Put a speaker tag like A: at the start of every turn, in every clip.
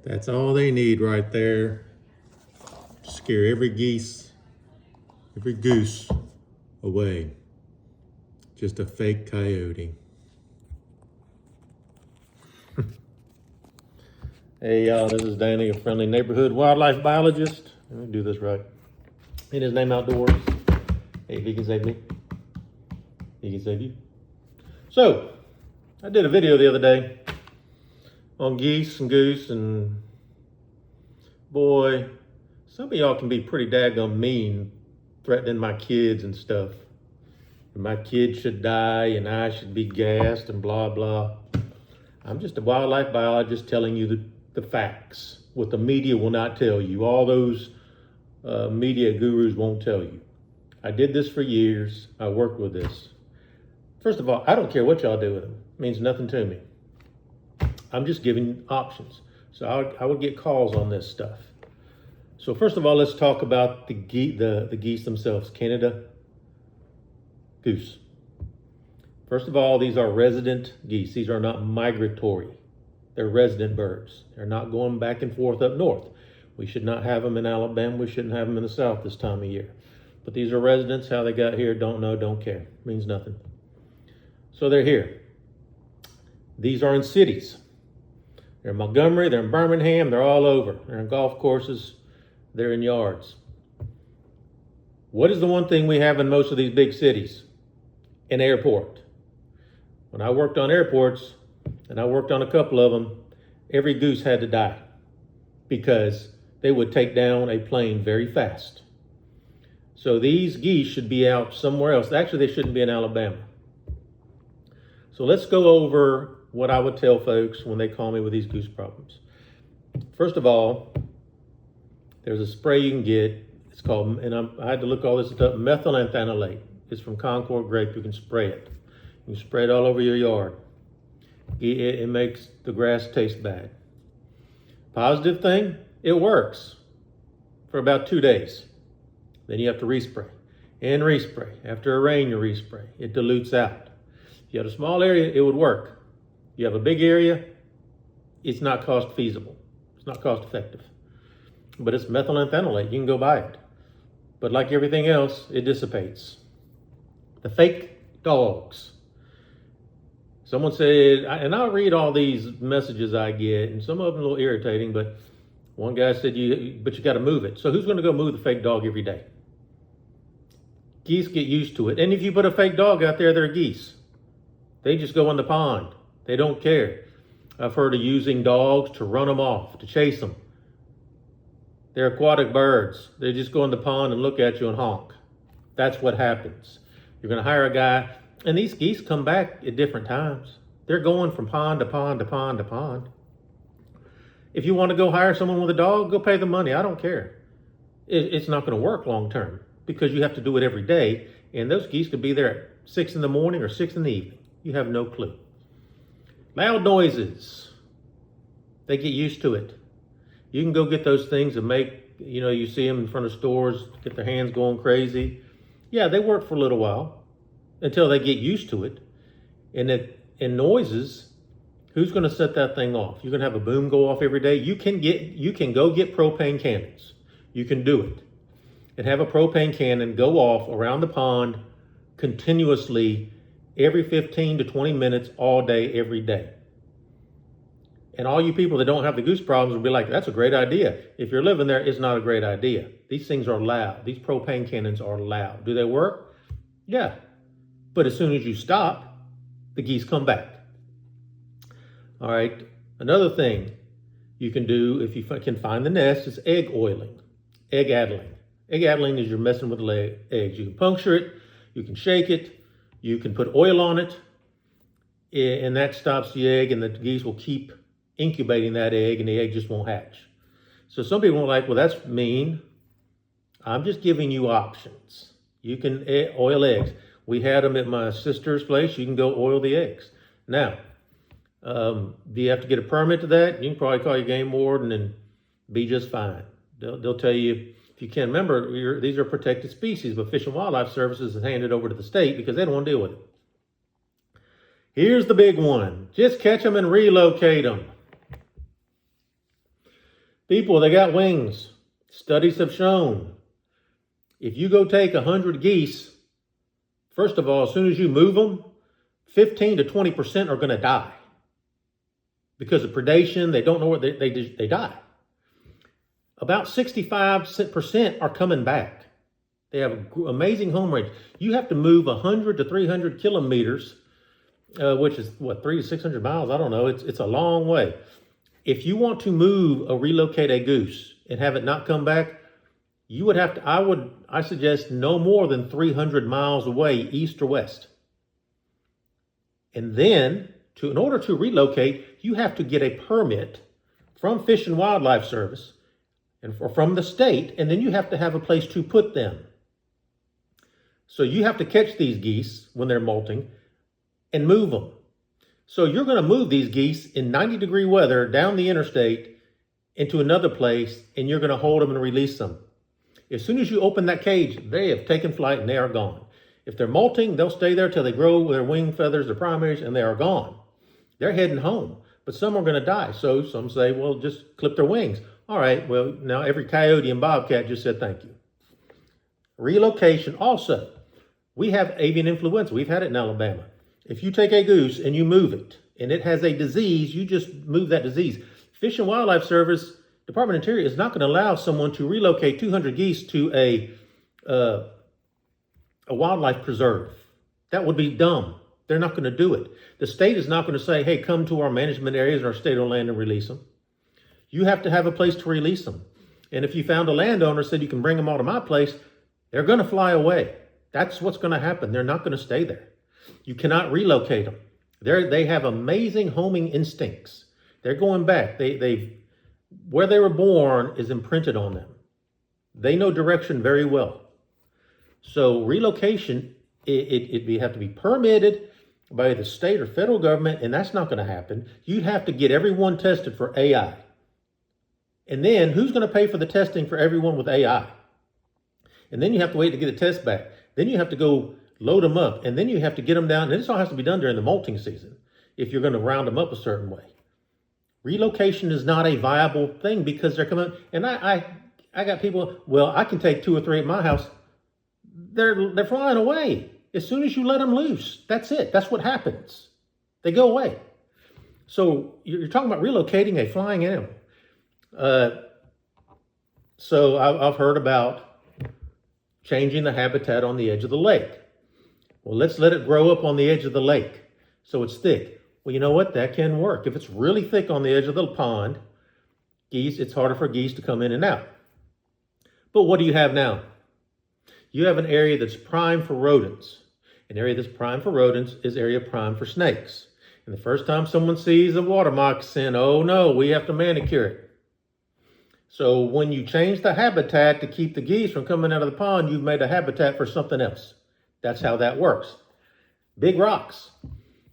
A: That's all they need right there to scare every goose away. Just a fake coyote. Hey y'all, this is Danny, a friendly neighborhood wildlife biologist. Let me do this right. In his name outdoors. Hey, if he can save me, he can save you. So, I did a video the other day on geese and goose, and boy, some of y'all can be pretty daggone mean, threatening my kids and stuff. And my kids should die and I should be gassed and blah, blah. I'm just a wildlife biologist telling you the facts, what the media will not tell you. All those media gurus won't tell you. I did this for years. I worked with this. First of all, I don't care what y'all do with them. It means nothing to me. I'm just giving options. So I would get calls on this stuff. So first of all, let's talk about the geese themselves, Canada goose. First of all, these are resident geese. These are not migratory. They're resident birds. They're not going back and forth up north. We should not have them in Alabama. We shouldn't have them in the South this time of year. But these are residents. How they got here, don't know, don't care. Means nothing. So they're here. These are in cities. They're in Montgomery, they're in Birmingham, they're all over. They're in golf courses, they're in yards. What is the one thing we have in most of these big cities? An airport. When I worked on airports, and I worked on a couple of them, every goose had to die because they would take down a plane very fast. So these geese should be out somewhere else. Actually, they shouldn't be in Alabama. So let's go over what I would tell folks when they call me with these goose problems. First of all, there's a spray you can get. It's called, and I had to look all this up, methylanthanolate. It's from Concord grape. You can spray it. You can spray it all over your yard. It makes the grass taste bad. Positive thing, it works for about 2 days. Then you have to respray and respray. After a rain, you respray. It dilutes out. If you have a small area, it would work. You have a big area, it's not cost feasible. It's not cost effective. But it's methylanthanolate. You can go buy it. But like everything else, it dissipates. The fake dogs. Someone said, and I'll read all these messages I get, and some of them are a little irritating, but one guy said, but you got to move it. So who's going to go move the fake dog every day? Geese get used to it. And if you put a fake dog out there, they're geese. They just go in the pond. They don't care. I've heard of using dogs to run them off, to chase them. They're aquatic birds. They just go in the pond and look at you and honk. That's what happens. You're going to hire a guy, and these geese come back at different times. They're going from pond to pond to pond to pond. If you want to go hire someone with a dog, go pay the money. I don't care. It's not going to work long term because you have to do it every day, and those geese could be there at 6 in the morning or 6 in the evening. You have no clue. Loud noises. They get used to it. You can go get those things that make, you see them in front of stores, get their hands going crazy. Yeah, they work for a little while until they get used to it. And noises, who's going to set that thing off? You're going to have a boom go off every day. You can go get propane cannons. You can do it. And have a propane cannon go off around the pond continuously every 15 to 20 minutes, all day, every day. And all you people that don't have the goose problems will be like, that's a great idea. If you're living there, it's not a great idea. These things are loud. These propane cannons are loud. Do they work? Yeah. But as soon as you stop, the geese come back. All right. Another thing you can do if you can find the nest is egg oiling, egg addling. Egg addling is you're messing with the eggs. You can puncture it. You can shake it. You can put oil on it, and that stops the egg, and the geese will keep incubating that egg, and the egg just won't hatch. So some people are like, well, that's mean. I'm just giving you options. You can oil eggs. We had them at my sister's place. You can go oil the eggs. Now, do you have to get a permit to that? You can probably call your game warden and be just fine. They'll tell you, if you can't remember, these are protected species, but Fish and Wildlife Services has handed over to the state because they don't want to deal with it. Here's the big one. Just catch them and relocate them. People, they got wings. Studies have shown if you go take 100 geese, first of all, as soon as you move them, 15 to 20% are going to die because of predation. They don't know where they die. About 65% are coming back. They have amazing home range. You have to move 100 to 300 kilometers, which is what, 300 to 600 miles? I don't know. It's a long way. If you want to move or relocate a goose and have it not come back, you would have to, I suggest no more than 300 miles away, east or west. And then, in order to relocate, you have to get a permit from Fish and Wildlife Service or from the state, and then you have to have a place to put them. So you have to catch these geese when they're molting and move them. So you're going to move these geese in 90-degree weather down the interstate into another place, and you're going to hold them and release them. As soon as you open that cage, they have taken flight and they are gone. If they're molting, they'll stay there till they grow their wing feathers, their primaries, and they are gone. They're heading home, but some are going to die. So some say, well, just clip their wings. All right, well, now every coyote and bobcat just said thank you. Relocation also. We have avian influenza. We've had it in Alabama. If you take a goose and you move it, and it has a disease, you just move that disease. Fish and Wildlife Service, Department of Interior is not going to allow someone to relocate 200 geese to a wildlife preserve. That would be dumb. They're not going to do it. The state is not going to say, hey, come to our management areas or our state-owned land and release them. You have to have a place to release them. And if you found a landowner said you can bring them all to my place, they're going to fly away. That's what's going to happen. They're not going to stay there. You cannot relocate them. They have amazing homing instincts. They're going back. Where they were born is imprinted on them. They know direction very well. So relocation, it have to be permitted by the state or federal government, and that's not going to happen. You'd have to get everyone tested for AI. And then who's going to pay for the testing for everyone with AI? And then you have to wait to get a test back. Then you have to go load them up, and then you have to get them down. And this all has to be done during the molting season if you're going to round them up a certain way. Relocation is not a viable thing because they're coming. And I got people, well, I can take 2 or 3 at my house. They're flying away. As soon as you let them loose, that's it. That's what happens. They go away. So you're talking about relocating a flying animal. So I've heard about changing the habitat on the edge of the lake. Well, let's let it grow up on the edge of the lake so it's thick. Well, you know what? That can work. If it's really thick on the edge of the pond, it's harder for geese to come in and out. But what do you have now? You have an area that's prime for rodents. An area that's prime for rodents is area prime for snakes. And the first time someone sees a water moccasin, oh no, we have to manicure it. So when you change the habitat to keep the geese from coming out of the pond, you've made a habitat for something else. That's how that works. Big rocks.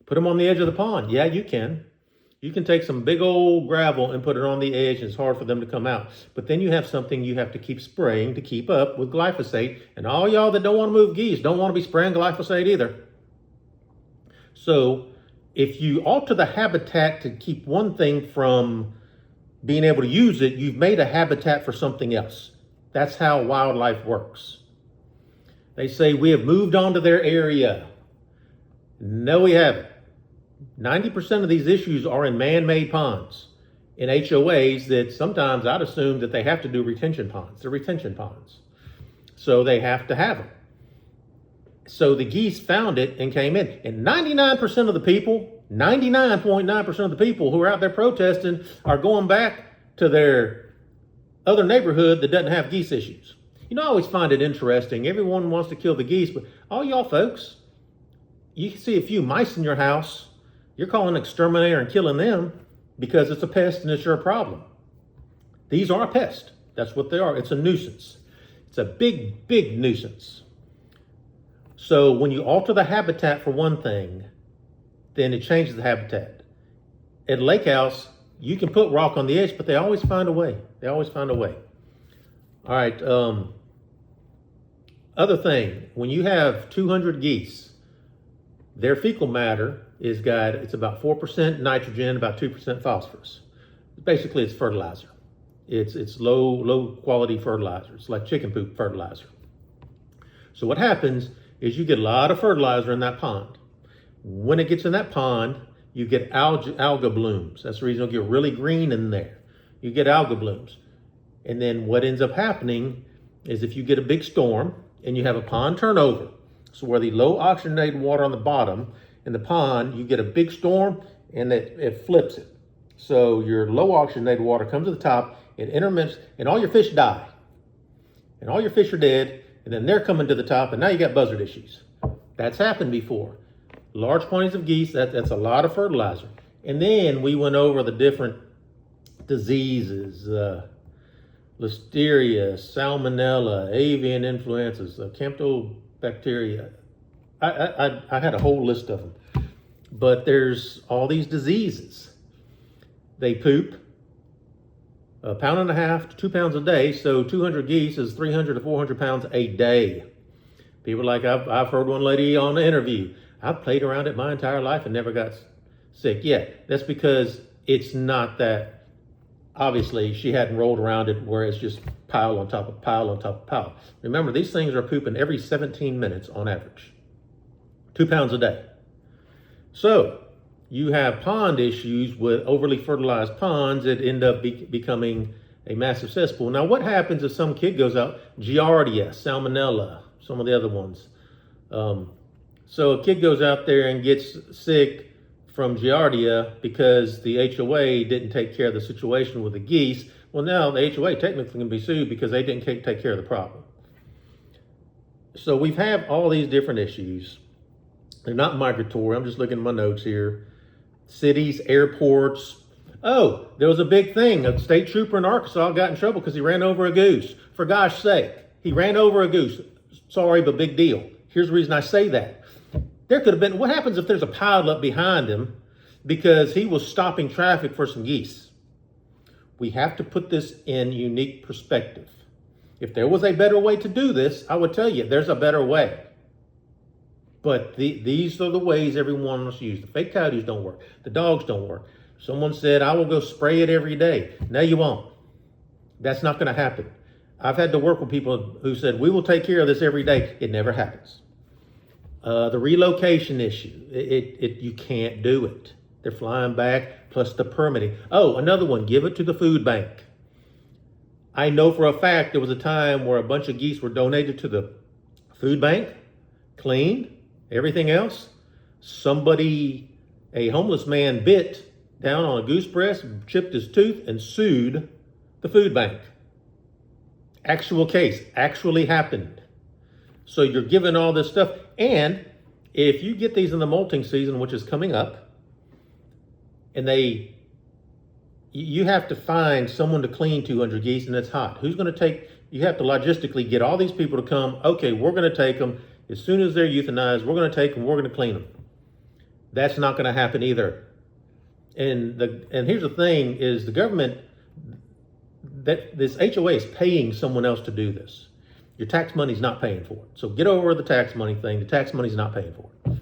A: Put them on the edge of the pond. Yeah, you can. You can take some big old gravel and put it on the edge, and it's hard for them to come out. But then you have something you have to keep spraying to keep up with glyphosate. And all y'all that don't want to move geese don't want to be spraying glyphosate either. So if you alter the habitat to keep one thing from being able to use it, you've made a habitat for something else. That's how wildlife works. They say we have moved on to their area. No, we haven't. 90% of these issues are in man-made ponds, in HOAs that sometimes I'd assume that they have to do retention ponds. They're retention ponds. So they have to have them. So the geese found it and came in. And 99% of the people, 99.9% of the people who are out there protesting are going back to their other neighborhood that doesn't have geese issues. You know, I always find it interesting. Everyone wants to kill the geese, but all y'all folks, you see a few mice in your house, you're calling an exterminator and killing them because it's a pest and it's your problem. These are a pest. That's what they are. It's a nuisance. It's a big, big nuisance. So when you alter the habitat for one thing, then it changes the habitat. At Lake House, you can put rock on the edge, but they always find a way. They always find a way. All right. Other thing, when you have 200 geese, their fecal matter it's about 4% nitrogen, about 2% phosphorus. Basically, it's fertilizer. It's low quality fertilizer. It's like chicken poop fertilizer. So what happens is you get a lot of fertilizer in that pond. When it gets in that pond, you get alga blooms. That's the reason it'll get really green in there. You get alga blooms. And then what ends up happening is if you get a big storm and you have a pond turnover, so where the low oxygenated water on the bottom in the pond, you get a big storm and it flips it. So your low oxygenated water comes to the top, it intermixes, and all your fish die. And all your fish are dead, and then they're coming to the top, and now you got buzzard issues. That's happened before. Large quantities of geese, that's a lot of fertilizer. And then we went over the different diseases, listeria, salmonella, avian influenzas, campylobacteria. I had a whole list of them. But there's all these diseases. They poop 1.5 pounds to 2 pounds a day, so 200 geese is 300 to 400 pounds a day. People like, I've heard one lady on the interview, I've played around it my entire life and never got sick. Yeah, that's because it's not that, obviously she hadn't rolled around it where it's just pile on top of pile on top of pile. Remember, these things are pooping every 17 minutes on average. 2 pounds a day. So you have pond issues with overly fertilized ponds that end up becoming a massive cesspool. Now, what happens if some kid goes out, Giardia, Salmonella, some of the other ones. So a kid goes out there and gets sick from Giardia because the HOA didn't take care of the situation with the geese. Well, now the HOA technically can be sued because they didn't take care of the problem. So we've had all these different issues. They're not migratory. I'm just looking at my notes here. Cities, airports. Oh, there was a big thing. A state trooper in Arkansas got in trouble because he ran over a goose. For gosh sake, he ran over a goose. Sorry, but big deal. Here's the reason I say that. There could have been, what happens if there's a pileup behind him because he was stopping traffic for some geese? We have to put this in unique perspective. If there was a better way to do this, I would tell you there's a better way. But these are the ways everyone wants to use. The fake coyotes don't work. The dogs don't work. Someone said, I will go spray it every day. No, you won't. That's not going to happen. I've had to work with people who said, we will take care of this every day. It never happens. The relocation issue, you can't do it. They're flying back, plus the permitting. Oh, another one, give it to the food bank. I know for a fact there was a time where a bunch of geese were donated to the food bank, cleaned, everything else. Somebody, a homeless man, bit down on a goose breast, chipped his tooth, and sued the food bank. Actual case, actually happened. So you're giving all this stuff. And if you get these in the molting season, which is coming up, and you have to find someone to clean 200 geese and it's hot. Who's going to take, you have to logistically get all these people to come, okay, we're going to take them. As soon as they're euthanized, we're going to take them, we're going to clean them. That's not going to happen either. And here's the thing is the government, that this HOA is paying someone else to do this. Your tax money's not paying for it. So get over the tax money thing. The tax money's not paying for it.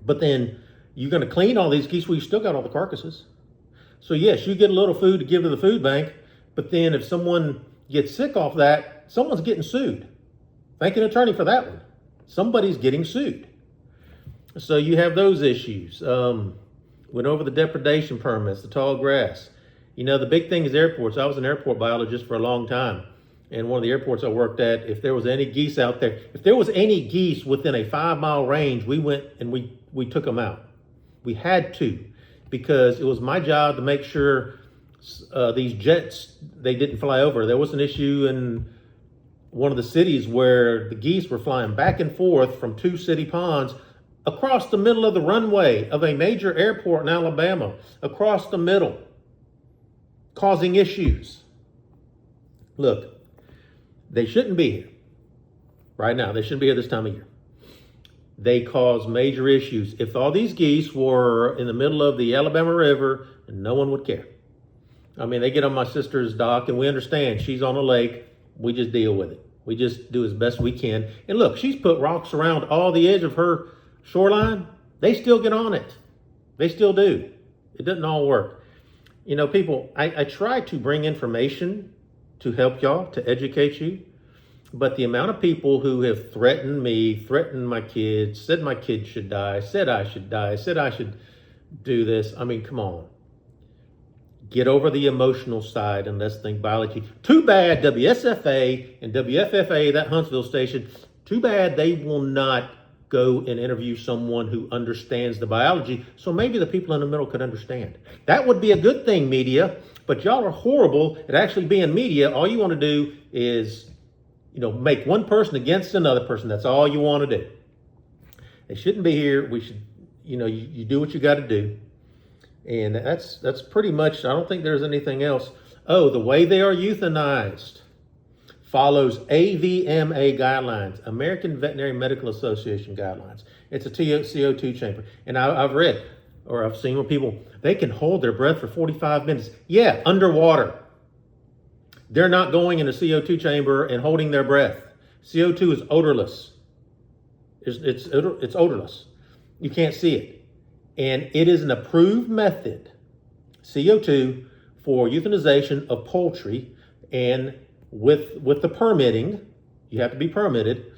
A: But then you're going to clean all these geese. Well, you still got all the carcasses. So yes, you get a little food to give to the food bank. But then if someone gets sick off that, someone's getting sued. Thank an attorney for that one. Somebody's getting sued. So you have those issues. Went over the depredation permits, the tall grass. You know, the big thing is airports. I was an airport biologist for a long time. And one of the airports I worked at, if there was any geese out there, if there was any geese within a 5-mile range, we went and we took them out. We had to, because it was my job to make sure these jets, they didn't fly over. There was an issue in one of the cities where the geese were flying back and forth from 2 city ponds across the middle of the runway of a major airport in Alabama, across the middle, causing issues. Look, they shouldn't be here right now. They shouldn't be here this time of year. They cause major issues. If all these geese were in the middle of the Alabama River, no one would care. I mean, they get on my sister's dock and we understand she's on a lake. We just deal with it. We just do as best we can. And look, she's put rocks around all the edge of her shoreline. They still get on it. They still do. It doesn't all work. You know, people, I try to bring information to help y'all, to educate you. But the amount of people who have threatened me, threatened my kids, said my kids should die, said I should die, said I should do this. I mean, come on. Get over the emotional side and let's think biology. Too bad WSFA and WFFA, that Huntsville station, too bad they will not go and interview someone who understands the biology, so maybe the people in the middle could understand. That would be a good thing, media, but y'all are horrible at actually being media. All you want to do is, make one person against another person. That's all you want to do. They shouldn't be here. We should, you do what you got to do. And that's pretty much, I don't think there's anything else. Oh, the way they are euthanized follows AVMA guidelines, American Veterinary Medical Association guidelines. It's a CO2 chamber. And I've read, or I've seen where people, they can hold their breath for 45 minutes. Yeah, underwater. They're not going in a CO2 chamber and holding their breath. CO2 is odorless. It's odorless. You can't see it. And it is an approved method, CO2, for euthanization of poultry. And with the permitting, you have to be permitted,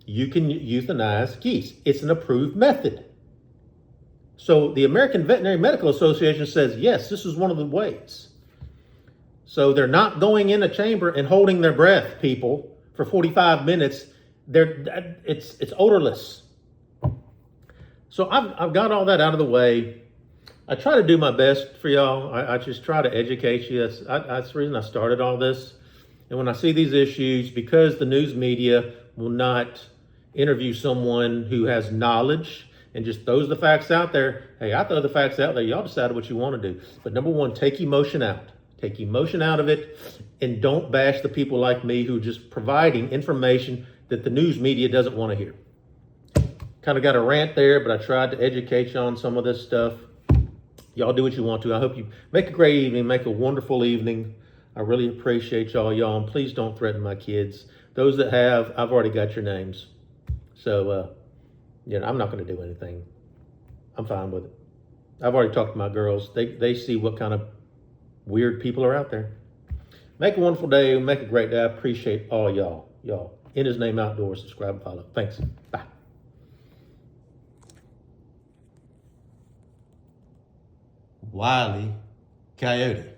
A: you can euthanize geese. It's an approved method. So the American Veterinary Medical Association says, yes, this is one of the ways. So they're not going in a chamber and holding their breath, people, for 45 minutes. It's odorless. So I've got all that out of the way. I try to do my best for y'all. I just try to educate you. That's the reason I started all this. And when I see these issues, because the news media will not interview someone who has knowledge and just throws the facts out there, hey, I throw the facts out there. Y'all decide what you want to do. But number one, take emotion out. Take emotion out of it, and don't bash the people like me who are just providing information that the news media doesn't want to hear. Kind of got a rant there, but I tried to educate you on some of this stuff. Y'all do what you want to. I hope you make a great evening, make a wonderful evening. I really appreciate y'all. And please don't threaten my kids. Those that have, I've already got your names. So, I'm not going to do anything. I'm fine with it. I've already talked to my girls. They see what kind of weird people are out there. Make a wonderful day. Make a great day. I appreciate all y'all. In His name, outdoors. Subscribe and follow. Thanks. Bye. Wile E. Coyote.